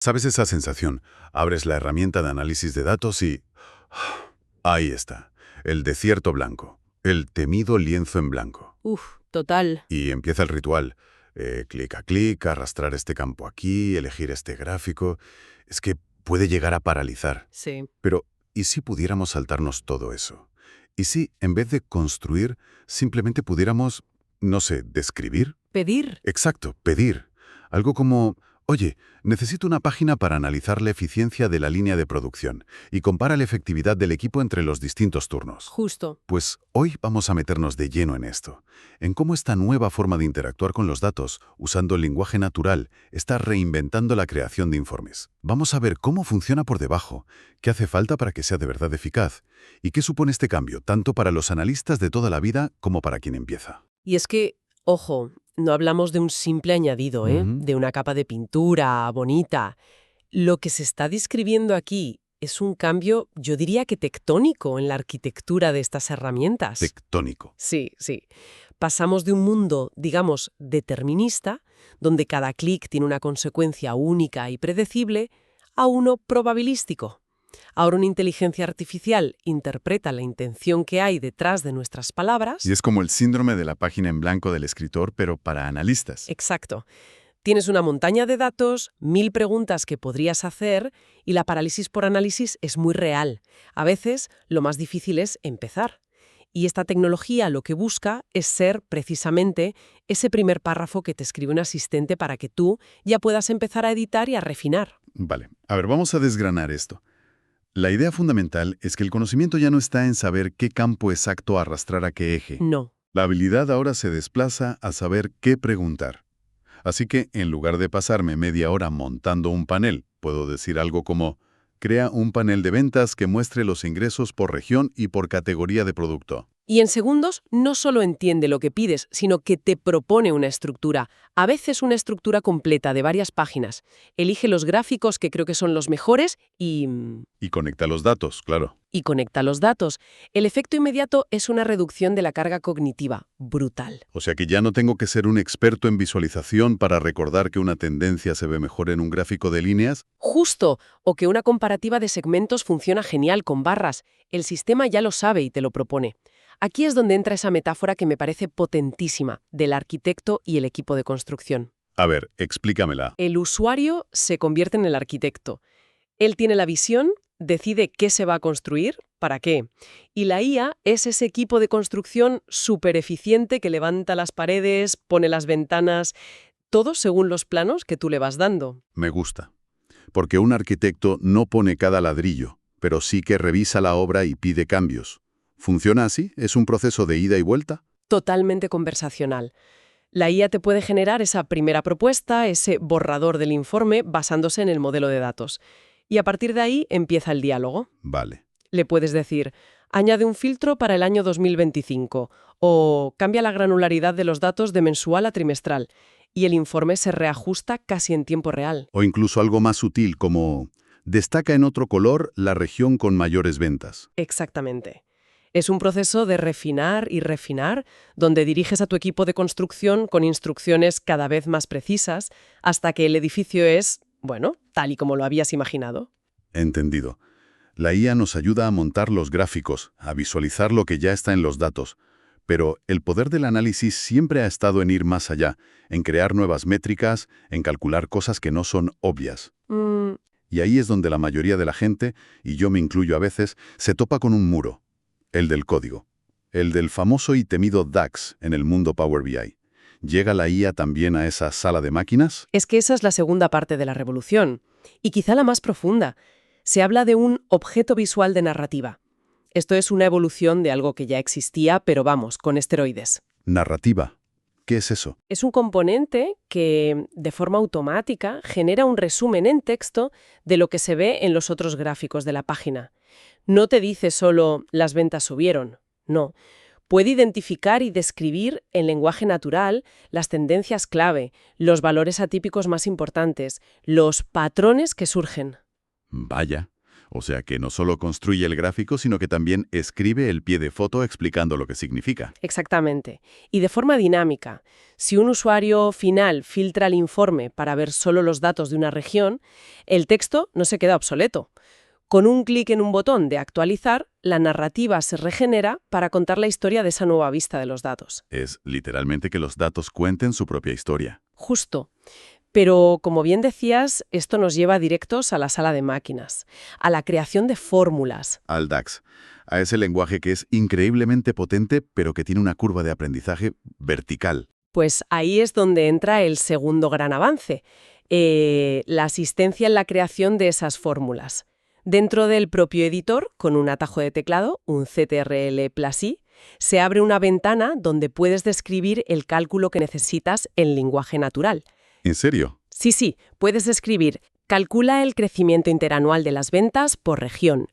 ¿Sabes esa sensación? Abres la herramienta de análisis de datos y... Ahí está, el desierto blanco, el temido lienzo en blanco. Uf, total. Y empieza el ritual. Clic a clic, arrastrar este campo aquí, elegir este gráfico. Es que puede llegar a paralizar. Sí. Pero, ¿y si pudiéramos saltarnos todo eso? ¿Y si, en vez de construir, simplemente pudiéramos, no sé, describir? Pedir. Exacto, pedir. Algo como, oye, necesito una página para analizar la eficiencia de la línea de producción y compara la efectividad del equipo entre los distintos turnos. Justo. Pues hoy vamos a meternos de lleno en esto, en cómo esta nueva forma de interactuar con los datos, usando el lenguaje natural, está reinventando la creación de informes. Vamos a ver cómo funciona por debajo, qué hace falta para que sea de verdad eficaz, y qué supone este cambio, tanto para los analistas de toda la vida como para quien empieza. Y es que, ojo, no hablamos de un simple añadido, Ujú. de una capa de pintura bonita. Lo que se está describiendo aquí es un cambio, yo diría que tectónico en la arquitectura de estas herramientas. Tectónico. Sí, sí. Pasamos de un mundo, digamos, determinista, donde cada clic tiene una consecuencia única y predecible, a uno probabilístico. Ahora una inteligencia artificial interpreta la intención que hay detrás de nuestras palabras. Y es como el síndrome de la página en blanco del escritor, pero para analistas. Exacto. Tienes una montaña de datos, 1000 preguntas que podrías hacer y la parálisis por análisis es muy real. A veces lo más difícil es empezar. Y esta tecnología lo que busca es ser, precisamente, ese primer párrafo que te escribe un asistente para que tú ya puedas empezar a editar y a refinar. Vale, a ver, vamos a desgranar esto. La idea fundamental es que el conocimiento ya no está en saber qué campo exacto arrastrar a qué eje. No. La habilidad ahora se desplaza a saber qué preguntar. Así que, en lugar de pasarme media hora montando un panel, puedo decir algo como, crea un panel de ventas que muestre los ingresos por región y por categoría de producto. Y en segundos no solo entiende lo que pides, sino que te propone una estructura, a veces una estructura completa de varias páginas. Elige los gráficos que creo que son los mejores Y conecta los datos, claro. y conecta los datos. El efecto inmediato es una reducción de la carga cognitiva, brutal. O sea que ya no tengo que ser un experto en visualización para recordar que una tendencia se ve mejor en un gráfico de líneas. Justo, o que una comparativa de segmentos funciona genial con barras. El sistema ya lo sabe y te lo propone. Aquí es donde entra esa metáfora que me parece potentísima, del arquitecto y el equipo de construcción. A ver, explícamela. El usuario se convierte en el arquitecto. Él tiene la visión, decide qué se va a construir, para qué. Y la IA es ese equipo de construcción súper eficiente que levanta las paredes, pone las ventanas, todo según los planos que tú le vas dando. Me gusta. Porque un arquitecto no pone cada ladrillo, pero sí que revisa la obra y pide cambios. ¿Funciona así? ¿Es un proceso de ida y vuelta? Totalmente conversacional. La IA te puede generar esa primera propuesta, ese borrador del informe, basándose en el modelo de datos. Y a partir de ahí empieza el diálogo. Vale. Le puedes decir, añade un filtro para el año 2025 o cambia la granularidad de los datos de mensual a trimestral y el informe se reajusta casi en tiempo real. O incluso algo más sutil como destaca en otro color la región con mayores ventas. Exactamente. Es un proceso de refinar y refinar, donde diriges a tu equipo de construcción con instrucciones cada vez más precisas hasta que el edificio es, bueno, tal y como lo habías imaginado. Entendido. La IA nos ayuda a montar los gráficos, a visualizar lo que ya está en los datos. Pero el poder del análisis siempre ha estado en ir más allá, en crear nuevas métricas, en calcular cosas que no son obvias. Y ahí es donde la mayoría de la gente, y yo me incluyo a veces, se topa con un muro. El del código. El del famoso y temido DAX en el mundo Power BI. ¿Llega la IA también a esa sala de máquinas? Es que esa es la segunda parte de la revolución, y quizá la más profunda. Se habla de un objeto visual de narrativa. Esto es una evolución de algo que ya existía, pero vamos, con esteroides. Narrativa. ¿Qué es eso? Es un componente que, de forma automática, genera un resumen en texto de lo que se ve en los otros gráficos de la página. No te dice solo las ventas subieron, no. Puede identificar y describir en lenguaje natural las tendencias clave, los valores atípicos más importantes, los patrones que surgen. Vaya. O sea que no solo construye el gráfico, sino que también escribe el pie de foto explicando lo que significa. Exactamente. Y de forma dinámica. Si un usuario final filtra el informe para ver solo los datos de una región, el texto no se queda obsoleto. Con un clic en un botón de actualizar, la narrativa se regenera para contar la historia de esa nueva vista de los datos. Es literalmente que los datos cuenten su propia historia. Justo. Pero, como bien decías, esto nos lleva directos a la sala de máquinas, a la creación de fórmulas. Al DAX, a ese lenguaje que es increíblemente potente, pero que tiene una curva de aprendizaje vertical. Pues ahí es donde entra el segundo gran avance, la asistencia en la creación de esas fórmulas. Dentro del propio editor, con un atajo de teclado, un CTRL+I, se abre una ventana donde puedes describir el cálculo que necesitas en lenguaje natural. ¿En serio? Sí, puedes escribir, calcula el crecimiento interanual de las ventas por región.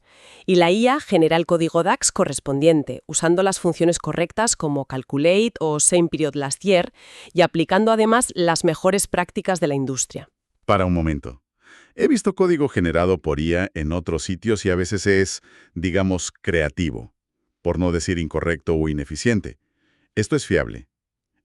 Y la IA genera el código DAX correspondiente, usando las funciones correctas como calculate o same period last year, y aplicando además las mejores prácticas de la industria. Para un momento. He visto código generado por IA en otros sitios y a veces es, digamos, creativo, por no decir incorrecto o ineficiente. ¿Esto es fiable?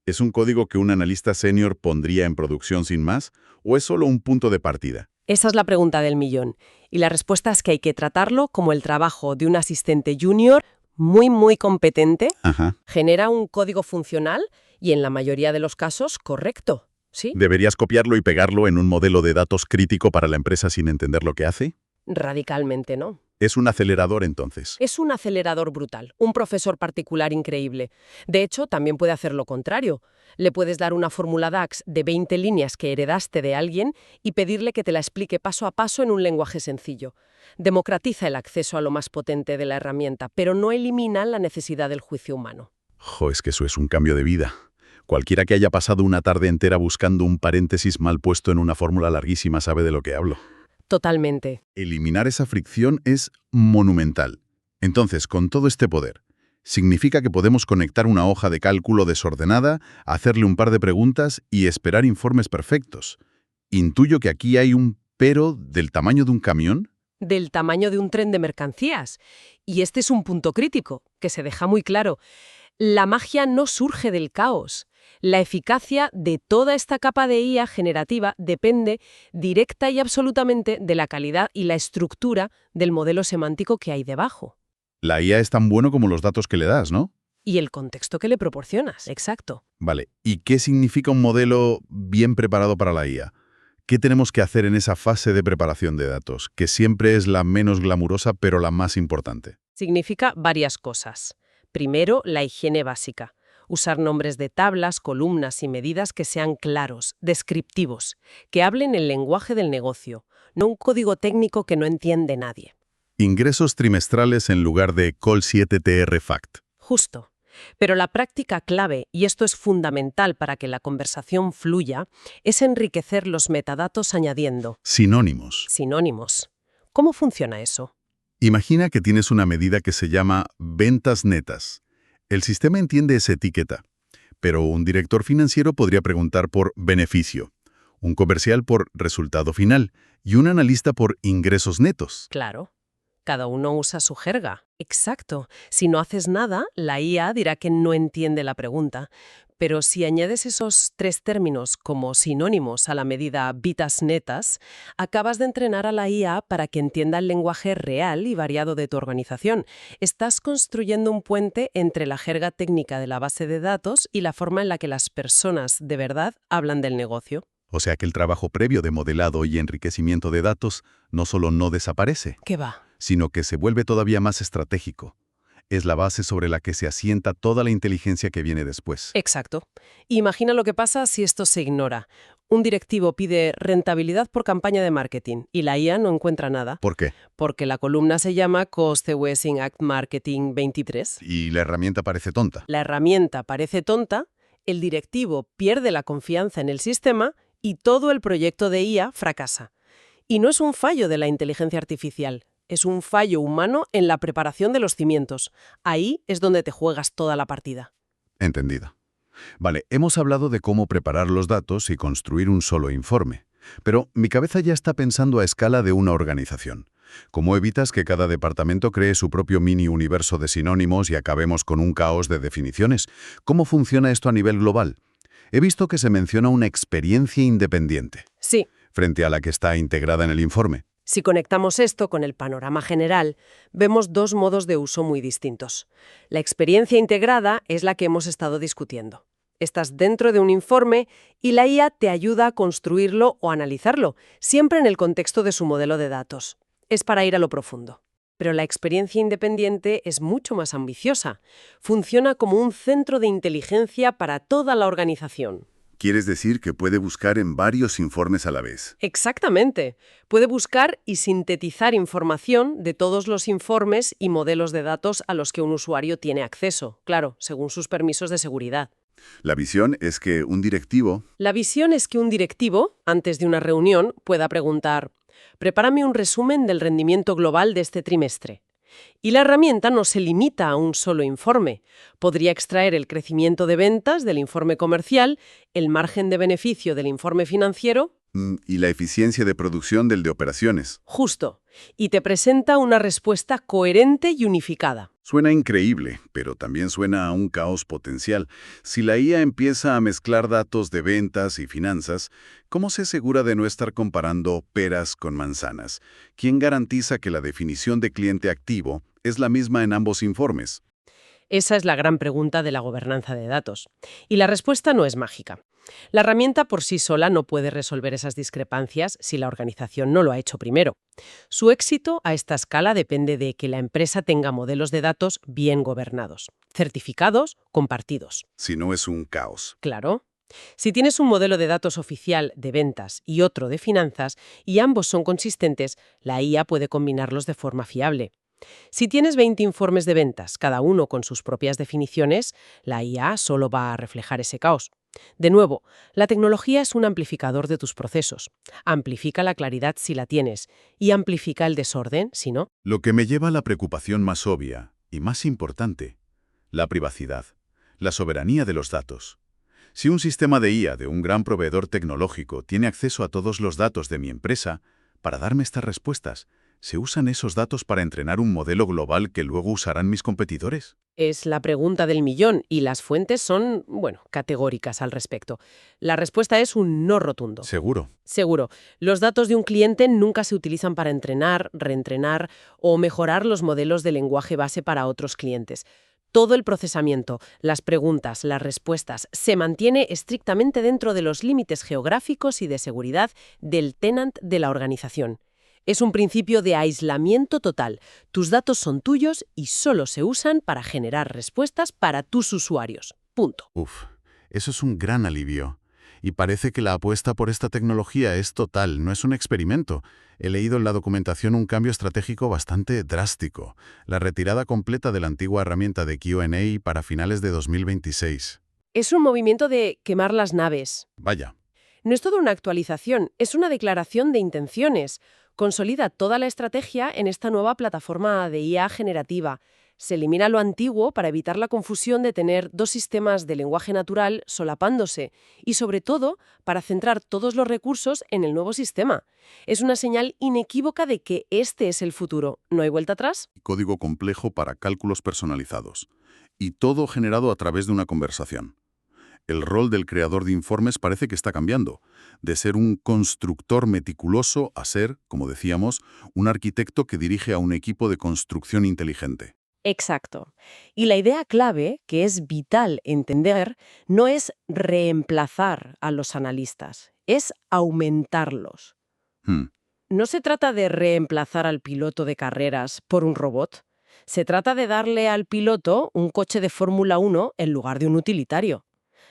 ¿Es un código que un analista senior pondría en producción sin más o es solo un punto de partida? Esa es la pregunta del millón. Y la respuesta es que hay que tratarlo como el trabajo de un asistente junior muy competente. Ajá. Genera un código funcional y en la mayoría de los casos correcto. ¿Sí? ¿Deberías copiarlo y pegarlo en un modelo de datos crítico para la empresa sin entender lo que hace? Radicalmente no. Es un acelerador entonces. Es un acelerador brutal, un profesor particular increíble. De hecho, también puede hacer lo contrario. Le puedes dar una fórmula DAX de 20 líneas que heredaste de alguien y pedirle que te la explique paso a paso en un lenguaje sencillo. Democratiza el acceso a lo más potente de la herramienta, pero no elimina la necesidad del juicio humano. Es que eso es un cambio de vida. Cualquiera que haya pasado una tarde entera buscando un paréntesis mal puesto en una fórmula larguísima sabe de lo que hablo. Totalmente. Eliminar esa fricción es monumental. Entonces, con todo este poder, significa que podemos conectar una hoja de cálculo desordenada, hacerle un par de preguntas y esperar informes perfectos. Intuyo que aquí hay un pero del tamaño de un camión. Del tamaño de un tren de mercancías. Y este es un punto crítico, que se deja muy claro. La magia no surge del caos. La eficacia de toda esta capa de IA generativa depende directa y absolutamente de la calidad y la estructura del modelo semántico que hay debajo. La IA es tan bueno como los datos que le das, ¿no? Y el contexto que le proporcionas, exacto. Vale, ¿y qué significa un modelo bien preparado para la IA? ¿Qué tenemos que hacer en esa fase de preparación de datos, que siempre es la menos glamurosa pero la más importante? Significa varias cosas. Primero, la higiene básica. Usar nombres de tablas, columnas y medidas que sean claros, descriptivos, que hablen el lenguaje del negocio, no un código técnico que no entiende nadie. Ingresos trimestrales en lugar de Col 7TR Fact. Justo. Pero la práctica clave, y esto es fundamental para que la conversación fluya, es enriquecer los metadatos añadiendo Sinónimos. sinónimos. ¿Cómo funciona eso? Imagina que tienes una medida que se llama ventas netas. El sistema entiende esa etiqueta, pero un director financiero podría preguntar por beneficio, un comercial por resultado final y un analista por ingresos netos. Claro. Cada uno usa su jerga. Exacto. Si no haces nada, la IA dirá que no entiende la pregunta. Pero si añades esos tres términos como sinónimos a la medida vitas netas, acabas de entrenar a la IA para que entienda el lenguaje real y variado de tu organización. Estás construyendo un puente entre la jerga técnica de la base de datos y la forma en la que las personas de verdad hablan del negocio. O sea que el trabajo previo de modelado y enriquecimiento de datos no solo no desaparece, ¿Qué va? sino que se vuelve todavía más estratégico. Es la base sobre la que se asienta toda la inteligencia que viene después. Exacto. Imagina lo que pasa si esto se ignora. Un directivo pide rentabilidad por campaña de marketing y la IA no encuentra nada. ¿Por qué? Porque la columna se llama Cost Westing Act Marketing 23. Y la herramienta parece tonta. La herramienta parece tonta, el directivo pierde la confianza en el sistema y todo el proyecto de IA fracasa. Y no es un fallo de la inteligencia artificial, es un fallo humano en la preparación de los cimientos. Ahí es donde te juegas toda la partida. Entendido. Vale, hemos hablado de cómo preparar los datos y construir un solo informe. Pero mi cabeza ya está pensando a escala de una organización. ¿Cómo evitas que cada departamento cree su propio mini universo de sinónimos y acabemos con un caos de definiciones? ¿Cómo funciona esto a nivel global? He visto que se menciona una experiencia independiente, Sí. frente a la que está integrada en el informe. Si conectamos esto con el panorama general, vemos dos modos de uso muy distintos. La experiencia integrada es la que hemos estado discutiendo. Estás dentro de un informe y la IA te ayuda a construirlo o analizarlo, siempre en el contexto de su modelo de datos. Es para ir a lo profundo. Pero la experiencia independiente es mucho más ambiciosa. Funciona como un centro de inteligencia para toda la organización. ¿Quieres decir que puede buscar en varios informes a la vez? Exactamente. Puede buscar y sintetizar información de todos los informes y modelos de datos a los que un usuario tiene acceso, claro, según sus permisos de seguridad. La visión es que un directivo... La visión es que un directivo, antes de una reunión, pueda preguntar: «Prepárame un resumen del rendimiento global de este trimestre». Y la herramienta no se limita a un solo informe. Podría extraer el crecimiento de ventas del informe comercial, el margen de beneficio del informe financiero. y la eficiencia de producción del de operaciones. Justo. Y te presenta una respuesta coherente y unificada. Suena increíble, pero también suena a un caos potencial. Si la IA empieza a mezclar datos de ventas y finanzas, ¿cómo se asegura de no estar comparando peras con manzanas? ¿Quién garantiza que la definición de cliente activo es la misma en ambos informes? Esa es la gran pregunta de la gobernanza de datos. Y la respuesta no es mágica. La herramienta por sí sola no puede resolver esas discrepancias si la organización no lo ha hecho primero. Su éxito a esta escala depende de que la empresa tenga modelos de datos bien gobernados, certificados, compartidos. Si no es un caos. Claro. Si tienes un modelo de datos oficial de ventas y otro de finanzas, y ambos son consistentes, la IA puede combinarlos de forma fiable. Si tienes 20 informes de ventas, cada uno con sus propias definiciones, la IA solo va a reflejar ese caos. De nuevo, la tecnología es un amplificador de tus procesos. Amplifica la claridad si la tienes y amplifica el desorden si no. Lo que me lleva a la preocupación más obvia y más importante, la privacidad, la soberanía de los datos. Si un sistema de IA de un gran proveedor tecnológico tiene acceso a todos los datos de mi empresa, para darme estas respuestas, ¿se usan esos datos para entrenar un modelo global que luego usarán mis competidores? Es la pregunta del millón y las fuentes son, categóricas al respecto. La respuesta es un no rotundo. Seguro. Seguro. Los datos de un cliente nunca se utilizan para entrenar, reentrenar o mejorar los modelos de lenguaje base para otros clientes. Todo el procesamiento, las preguntas, las respuestas, se mantiene estrictamente dentro de los límites geográficos y de seguridad del tenant de la organización. Es un principio de aislamiento total. Tus datos son tuyos y solo se usan para generar respuestas para tus usuarios. Punto. Uf, eso es un gran alivio. Y parece que la apuesta por esta tecnología es total, no es un experimento. He leído en la documentación un cambio estratégico bastante drástico, la retirada completa de la antigua herramienta de Q&A para finales de 2026. Es un movimiento de quemar las naves. Vaya. No es toda una actualización, es una declaración de intenciones. Consolida toda la estrategia en esta nueva plataforma de IA generativa. Se elimina lo antiguo para evitar la confusión de tener dos sistemas de lenguaje natural solapándose y, sobre todo, para centrar todos los recursos en el nuevo sistema. Es una señal inequívoca de que este es el futuro. ¿No hay vuelta atrás? Código complejo para cálculos personalizados. Y todo generado a través de una conversación. El rol del creador de informes parece que está cambiando, de ser un constructor meticuloso a ser, como decíamos, un arquitecto que dirige a un equipo de construcción inteligente. Exacto. Y la idea clave, que es vital entender, no es reemplazar a los analistas, es aumentarlos. No se trata de reemplazar al piloto de carreras por un robot. Se trata de darle al piloto un coche de Fórmula 1 en lugar de un utilitario.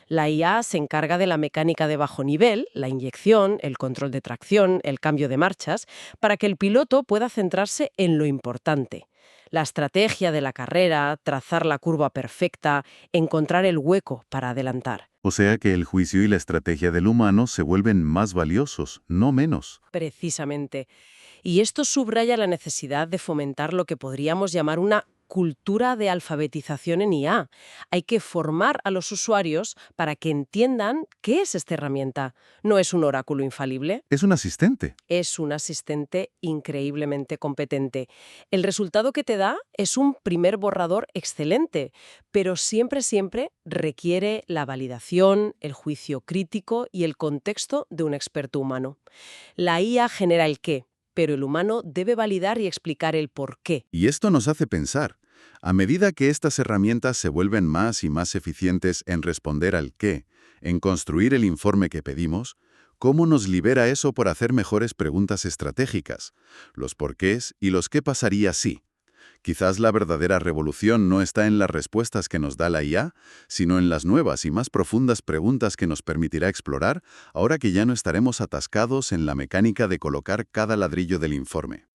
La IA se encarga de la mecánica de bajo nivel, la inyección, el control de tracción, el cambio de marchas, para que el piloto pueda centrarse en lo importante. La estrategia de la carrera, trazar la curva perfecta, encontrar el hueco para adelantar. O sea que el juicio y la estrategia del humano se vuelven más valiosos, no menos. Precisamente. Y esto subraya la necesidad de fomentar lo que podríamos llamar una cultura de alfabetización en IA. Hay que formar a los usuarios para que entiendan qué es esta herramienta. No es un oráculo infalible. Es un asistente. Es un asistente increíblemente competente. El resultado que te da es un primer borrador excelente, pero siempre requiere la validación, el juicio crítico y el contexto de un experto humano. La IA genera el qué, pero el humano debe validar y explicar el por qué. Y esto nos hace pensar, a medida que estas herramientas se vuelven más y más eficientes en responder al qué, en construir el informe que pedimos, ¿cómo nos libera eso por hacer mejores preguntas estratégicas? Los porqués y los qué pasaría si. Quizás la verdadera revolución no está en las respuestas que nos da la IA, sino en las nuevas y más profundas preguntas que nos permitirá explorar, ahora que ya no estaremos atascados en la mecánica de colocar cada ladrillo del informe.